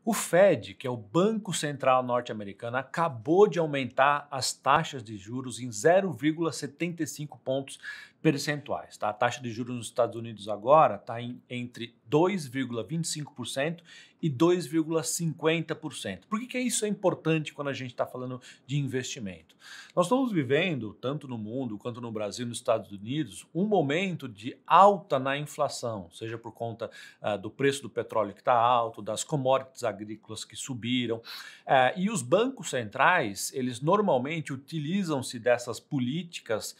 O Fed, que é o Banco Central Norte-Americano, acabou de aumentar as taxas de juros em 0,75 pontos percentuais. Tá? A taxa de juros nos Estados Unidos agora está entre 2,25% e 2,50%. Por que isso é importante quando a gente está falando de investimento? Nós estamos vivendo, tanto no mundo quanto no Brasil e nos Estados Unidos, um momento de alta na inflação, seja por conta do preço do petróleo que está alto, das commodities agrícolas que subiram. E os bancos centrais, eles normalmente utilizam-se dessas políticas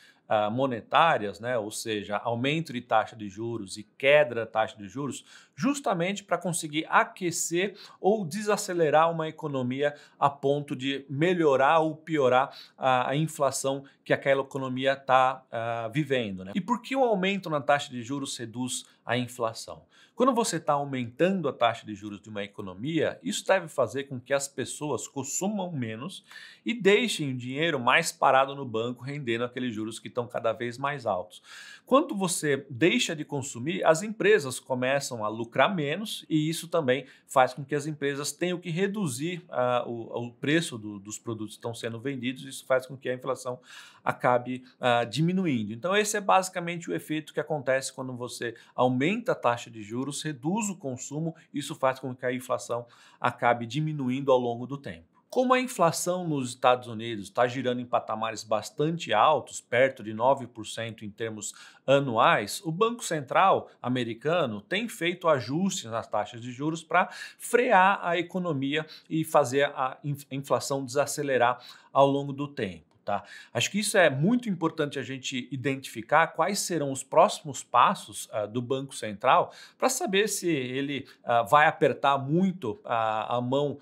monetárias, né? Ou seja, aumento de taxa de juros e queda da taxa de juros, justamente para conseguir aquecer ou desacelerar uma economia a ponto de melhorar ou piorar a inflação que aquela economia está vivendo. Né? E por que o aumento na taxa de juros reduz a inflação? Quando você está aumentando a taxa de juros de uma economia, isso deve fazer com que as pessoas consumam menos e deixem o dinheiro mais parado no banco, rendendo aqueles juros que estão cada vez mais altos. Quando você deixa de consumir, as empresas começam a lucrar menos e isso também faz com que as empresas tenham que reduzir o preço dos produtos que estão sendo vendidos. Isso faz com que a inflação acabe diminuindo. Então esse é basicamente o efeito que acontece quando você aumenta a taxa de juros, reduz o consumo, isso faz com que a inflação acabe diminuindo ao longo do tempo. Como a inflação nos Estados Unidos está girando em patamares bastante altos, perto de 9% em termos anuais, o Banco Central americano tem feito ajustes nas taxas de juros para frear a economia e fazer a inflação desacelerar ao longo do tempo. Tá? Acho que isso é muito importante a gente identificar quais serão os próximos passos do Banco Central para saber se ele vai apertar muito a mão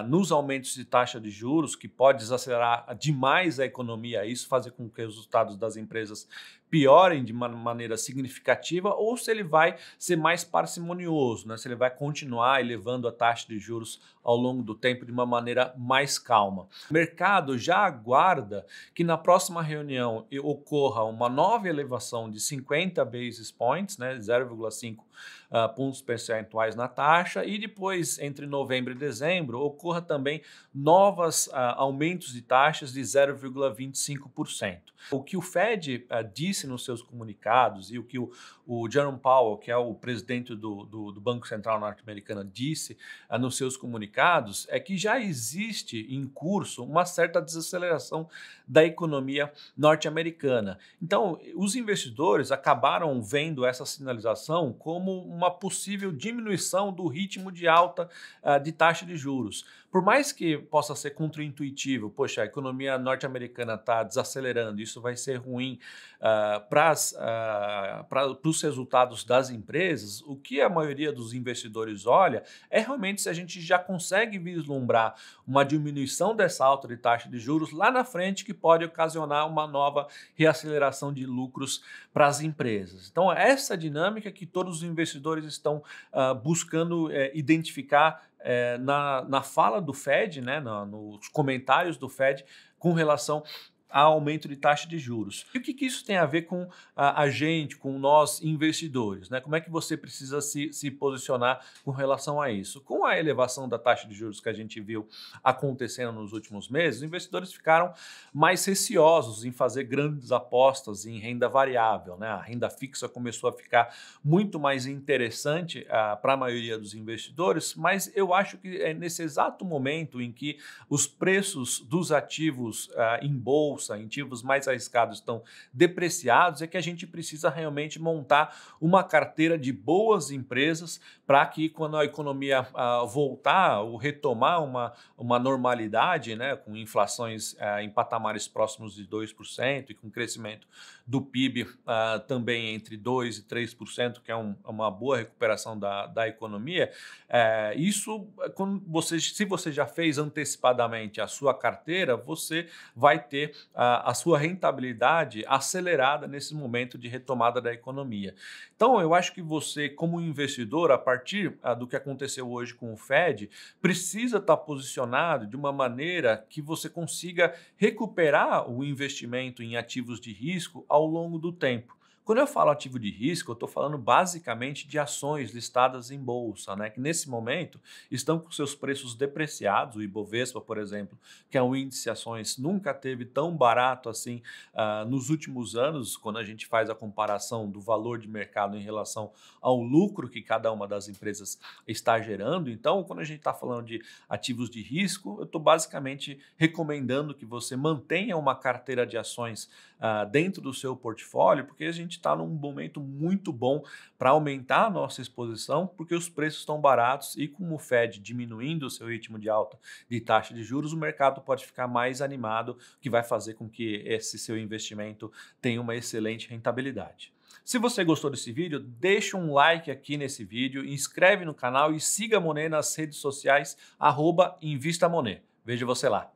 nos aumentos de taxa de juros, que pode desacelerar demais a economia, isso fazer com que os resultados das empresas piorem de uma maneira significativa, ou se ele vai ser mais parcimonioso, né? Se ele vai continuar elevando a taxa de juros ao longo do tempo de uma maneira mais calma. O mercado já aguarda que na próxima reunião ocorra uma nova elevação de 50 basis points, né, 0,5 pontos percentuais na taxa, e depois, entre novembro e dezembro, ocorra também novos aumentos de taxas de 0,25%. O que o Fed disse nos seus comunicados e o que o Jerome Powell, que é o presidente do Banco Central norte-americano, disse nos seus comunicados é que já existe em curso uma certa desaceleração da economia norte-americana. Então, os investidores acabaram vendo essa sinalização como uma possível diminuição do ritmo de alta de taxa de juros. Por mais que possa ser contraintuitivo, poxa, a economia norte-americana está desacelerando, isso vai ser ruim para os resultados das empresas, o que a maioria dos investidores olha é realmente se a gente já consegue vislumbrar uma diminuição dessa alta de taxa de juros lá na frente, que pode ocasionar uma nova reaceleração de lucros para as empresas. Então, essa dinâmica que todos os investidores estão buscando identificar na fala do Fed, né, nos comentários do Fed com relação ao aumento de taxa de juros. E o que isso tem a ver com a gente, com nós investidores? Né? Como é que você precisa se posicionar com relação a isso? Com a elevação da taxa de juros que a gente viu acontecendo nos últimos meses, os investidores ficaram mais receosos em fazer grandes apostas em renda variável. Né? A renda fixa começou a ficar muito mais interessante para a maioria dos investidores, mas eu acho que é nesse exato momento em que os preços dos ativos em bolsa, em ativos mais arriscados estão depreciados, é que a gente precisa realmente montar uma carteira de boas empresas para que quando a economia voltar ou retomar uma normalidade, né, com inflações em patamares próximos de 2% e com crescimento do PIB também entre 2% e 3%, que é uma boa recuperação da economia, isso, se você já fez antecipadamente a sua carteira, você vai ter a sua rentabilidade acelerada nesse momento de retomada da economia. Então, eu acho que você, como investidor, a partir do que aconteceu hoje com o Fed, precisa estar posicionado de uma maneira que você consiga recuperar o investimento em ativos de risco ao longo do tempo. Quando eu falo ativo de risco, eu estou falando basicamente de ações listadas em bolsa, né? Que nesse momento estão com seus preços depreciados. O Ibovespa, por exemplo, que é um índice de ações, nunca teve tão barato assim nos últimos anos, quando a gente faz a comparação do valor de mercado em relação ao lucro que cada uma das empresas está gerando. Então, quando a gente está falando de ativos de risco, eu estou basicamente recomendando que você mantenha uma carteira de ações dentro do seu portfólio, porque a gente está num momento muito bom para aumentar a nossa exposição, porque os preços estão baratos e com o Fed diminuindo o seu ritmo de alta de taxa de juros, o mercado pode ficar mais animado, o que vai fazer com que esse seu investimento tenha uma excelente rentabilidade. Se você gostou desse vídeo, deixa um like aqui nesse vídeo, inscreve no canal e siga a Monet nas redes sociais, @InvistaMonet. Vejo você lá.